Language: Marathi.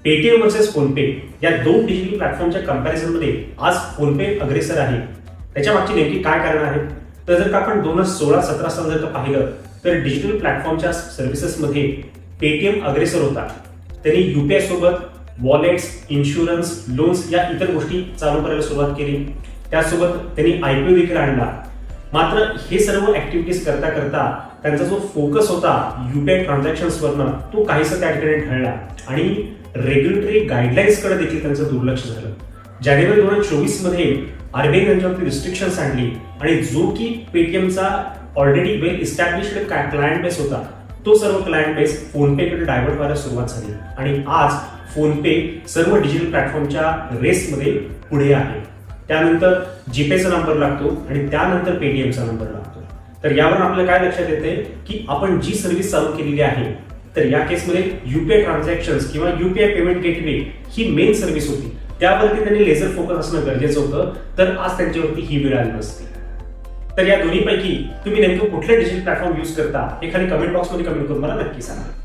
पेटीएम वर्सेस फोनपे या दोन डिजिटल प्लॅटफॉर्मच्या कंपॅरिझनमध्ये आज फोनपे अग्रेसर आहे. त्याच्या मागची नेमकी काय कारण आहेत? तर जर का आपण 2016-17 साल जर का पाहिलं तर डिजिटल प्लॅटफॉर्मच्या सर्व्हिसेसमध्ये पेटीएम अग्रेसर होता. त्यांनी युपीआय सोबत वॉलेट्स, इन्शुरन्स, लोन्स या इतर गोष्टी चालू करायला सुरुवात केली. त्यासोबत त्यांनी आयपीओ देखील आणला. मात्र हे सर्व ऍक्टिव्हिटीज करता करता त्यांचा जो फोकस होता युपीआय ट्रान्झॅक्शन्सवरनं तो काहीसा त्या ठिकाणी ढळला आणि रेग्युलेटरी गाईडलाईन्सकडे देखील त्यांचं दुर्लक्ष झालं. जानेवारी 2024 मध्ये आरबीआय त्यांच्यावरती रिस्ट्रिक्शन्स आणली आणि जो की पेटीएमचा ऑलरेडी वेल इस्टॅब्लिश्ड क्लायंट बेस होता तो सर्व क्लायंट बेस फोनपेकडे डायव्हर्ट व्हायला सुरुवात झाली आणि आज फोनपे सर्व डिजिटल प्लॅटफॉर्मच्या रेसमध्ये पुढे आहे. त्यानंतर जीपेचा नंबर लागतो आणि त्यानंतर पेटीएमचा नंबर लागतो. तर यावरून आपल्याला काय लक्षात येते की आपण जी सर्व्हिस चालू केलेली आहे तर या केसमध्ये युपीआय ट्रान्झॅक्शन्स किंवा युपीआय पेमेंट गेटवे ही मेन सर्व्हिस होती. त्यावरती त्यांनी लेझर फोकस असणं गरजेचं होतं, तर आज त्यांच्यावरती ही वेळ आली नसती. तर या दोन्हीपैकी तुम्ही नेमकं कुठले डिजिटल प्लॅटफॉर्म यूज करता हे खाली कमेंट बॉक्समध्ये कमेंट करून मला नक्की सांगा.